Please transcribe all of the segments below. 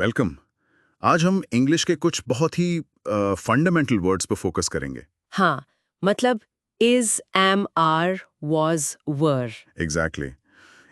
Welcome. आज हम English के कुछ बहुत ही फंडामेंटल वर्ड्स पर फोकस करेंगे। हाँ, मतलब is, am, are, was, were. Exactly.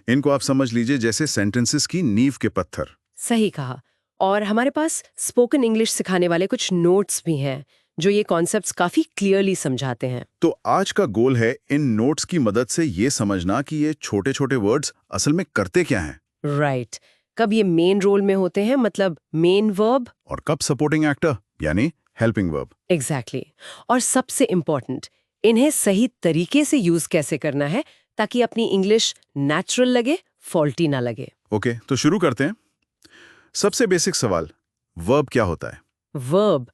इनको आप समझ लीजिए जैसे सेंटेंसेस की नींव के पत्थर। सही कहा। और हमारे पास स्पोकन इंग्लिश सिखाने वाले कुछ नोट्स भी हैं जो ये कॉन्सेप्ट्स काफी क्लियरली समझाते हैं। तो आज का गोल है इन नोट्स की मदद से ये समझना कि ये छोटे छोटे वर्ड्स असल में करते क्या हैं राइट। कब ये मेन रोल में होते हैं, मतलब मेन वर्ब। और कब सपोर्टिंग एक्टर यानी हेल्पिंग वर्ब। एग्जैक्टली। और सबसे इम्पोर्टेंट, इन्हें सही तरीके से यूज कैसे करना है ताकि अपनी इंग्लिश नेचुरल लगे, फॉल्टी ना लगे। ओके, तो शुरू करते हैं। सबसे बेसिक सवाल, वर्ब क्या होता है? वर्ब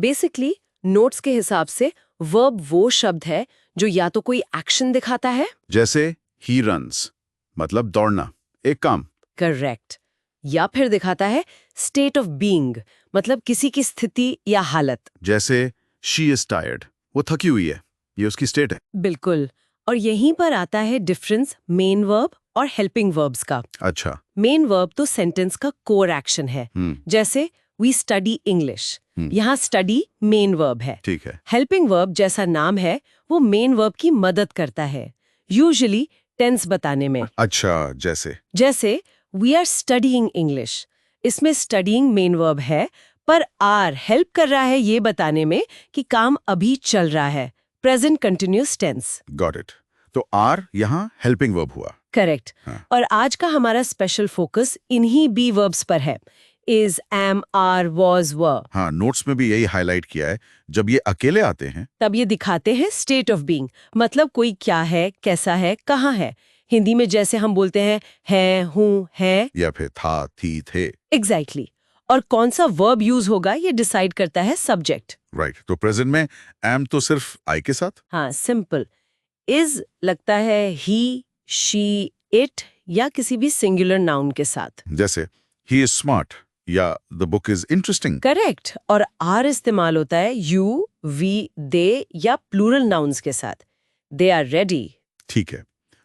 बेसिकली नोट्स के हिसाब से वर्ब वो शब्द है जो या तो कोई एक्शन दिखाता है। जैसे ही रन्स, मतलब दौड़ना, एक काम। करेक्ट। या फिर दिखाता है स्टेट ऑफ बीइंग, मतलब किसी की स्थिति या हालत। जैसे शी इज टायर्ड, वो थकी हुई है, ये उसकी स्टेट है। बिल्कुल। और यहीं पर आता है डिफरेंस मेन वर्ब और हेल्पिंग वर्ब्स का। अच्छा। मेन वर्ब तो सेंटेंस का कोर एक्शन है, जैसे वी स्टडी इंग्लिश। यहाँ स्टडी मेन वर्ब है। ठीक है। हेल्पिंग वर्ब जैसा नाम है, वो मेन वर्ब की मदद करता है, यूजुअली टेंस बताने में। अच्छा, जैसे वी आर स्टडीइंग इंग्लिश, इसमें स्टडीइंग मेन वर्ब है, पर आर हेल्प कर रहा है ये बताने में कि काम अभी चल रहा है, present continuous tense. Got it. तो आर यहाँ हेल्पिंग वर्ब हुआ। करेक्ट। हाँ। और आज का हमारा स्पेशल फोकस इन्हीं बी वर्ब्स पर है, is, am, are, was, were. हाँ, नोट्स में भी यही हाईलाइट किया है। जब ये अकेले आते हैं तब ये दिखाते हैं स्टेट ऑफ बीइंग, मतलब कोई क्या है, कैसा है, कहाँ है। हिंदी में जैसे हम बोलते हैं है, हूँ, है, या फिर था, थी, थे। एग्जैक्टली। और कौन सा वर्ब यूज होगा ये डिसाइड करता है सब्जेक्ट। राइट। तो प्रेजेंट में एम तो सिर्फ आई के साथ। हाँ, सिंपल। इज लगता है ही, शी, इट या किसी भी सिंगुलर नाउन के साथ। जैसे ही इज स्मार्ट या the book is interesting. Correct. और आर इस्तेमाल होता है यू, वी, दे या प्लूरल नाउन्स के साथ। They are ready. ठीक है।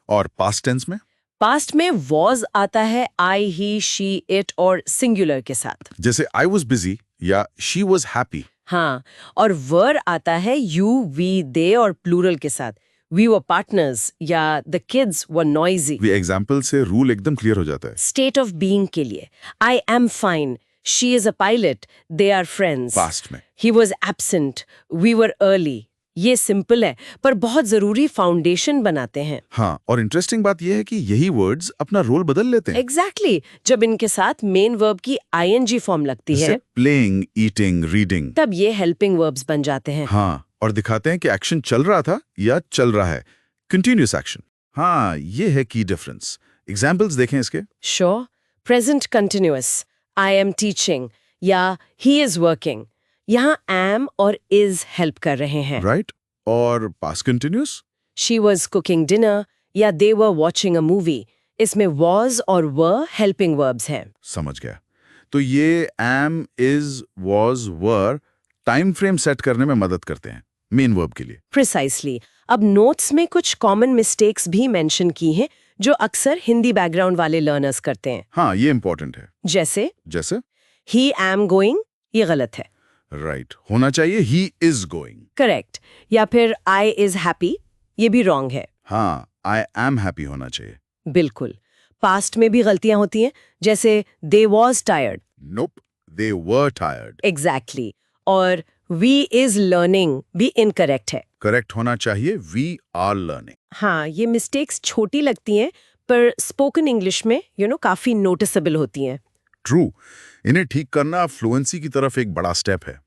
और पास्ट टेंस में? पास्ट में वॉज आता है आई, ही, शी, इट और सिंगुलर के साथ। जैसे आई वॉज बिजी या शी वॉज हैप्पी। हाँ। और वर आता है यू, वी, दे और प्लूरल के साथ। वी वर पार्टनर्स या द किड्स वर नॉइजी। ये एग्जाम्पल से रूल एकदम क्लियर हो जाता है। स्टेट ऑफ बीइंग के लिए I am fine, she is a pilot, they are friends. Past में he was absent, we were early. ये सिंपल है पर बहुत जरूरी फाउंडेशन बनाते हैं। हाँ, और इंटरेस्टिंग बात यह है कि यही वर्ड्स अपना रोल बदल लेते हैं। एग्जैक्टली। जब इनके साथ मेन वर्ब की आईएनजी फॉर्म लगती है, प्लेइंग, ईटिंग, रीडिंग, तब ये हेल्पिंग वर्ब्स बन जाते हैं। हाँ, और दिखाते हैं कि एक्शन चल रहा था या चल रहा है, कंटिन्यूअस एक्शन। हाँ, ये है की डिफरेंस। एग्जाम्पल्स देखें इसके। Sure. Present continuous, I am teaching या ही इज वर्किंग। यहाँ एम और इज हेल्प कर रहे हैं। राइट। और past continuous, she was cooking dinner या they were watching a movie. इसमें वॉज और वर हेल्पिंग वर्ब्स हैं। समझ गया। तो ये am, is, was, were time frame set करने में मदद करते हैं मेन वर्ब के लिए। प्रिसाइसली। अब नोट्स में कुछ कॉमन मिस्टेक्स भी मेंशन की हैं जो अक्सर हिंदी बैकग्राउंड वाले लर्नर्स करते हैं। हाँ, ये इंपॉर्टेंट है। जैसे ही एम गोइंग, ये गलत है। राइट, होना चाहिए ही इज गोइंग। करेक्ट। या फिर आई इज हैप्पी, ये भी रॉन्ग है। हाँ, आई एम हैप्पी होना चाहिए। बिल्कुल। पास्ट में भी गलतियां होती हैं, जैसे they was tired. Nope, they were tired. Exactly. और वी इज लर्निंग भी इनकरेक्ट है। करेक्ट होना चाहिए वी आर लर्निंग। हाँ, ये मिस्टेक्स छोटी लगती हैं पर स्पोकन इंग्लिश में काफी नोटिसेबल होती हैं। ट्रू। इन्हें ठीक करना फ्लुएंसी की तरफ एक बड़ा स्टेप है।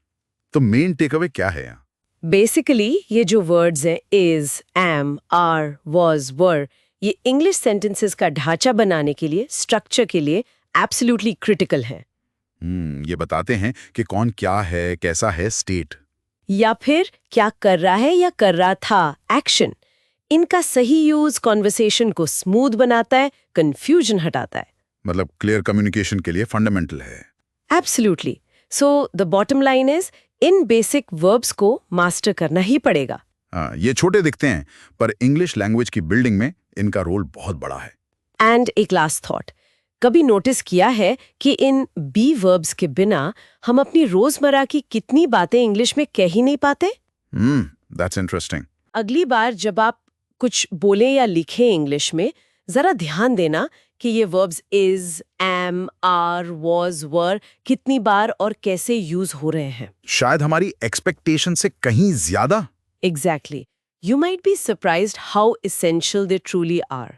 तो मेन टेकअवे क्या है यहाँ? बेसिकली ये जो वर्ड्स हैं इज, एम, आर, वॉज, वर, ये इंग्लिश सेंटेंसेस का ढांचा बनाने के लिए, स्ट्रक्चर के लिए एब्सोल्युटली क्रिटिकल हैं। ये बताते हैं कि कौन क्या है, कैसा है, स्टेट, या फिर क्या कर रहा है या कर रहा था, एक्शन। इनका सही यूज कॉन्वर्सेशन को स्मूथ बनाता है, कंफ्यूजन हटाता है। मतलब क्लियर कम्युनिकेशन के लिए फंडामेंटल है। Absolutely. So the bottom line is, in basic verbs को मास्टर करना ही पड़ेगा। हाँ, ये छोटे दिखते हैं पर इंग्लिश लैंग्वेज की बिल्डिंग में इनका रोल बहुत बड़ा है। एंड एक लास्ट थॉट, कभी नोटिस किया है कि इन बी वर्ब्स के बिना हम अपनी रोजमर्रा की कितनी बातें इंग्लिश में कह ही नहीं पाते? That's interesting. अगली बार जब आप कुछ बोलें या लिखें इंग्लिश में, जरा ध्यान देना कि ये verbs is, am, are, was, were कितनी बार और कैसे यूज हो रहे हैं। शायद हमारी एक्सपेक्टेशन से कहीं ज्यादा। Exactly. You might be surprised how essential they truly are.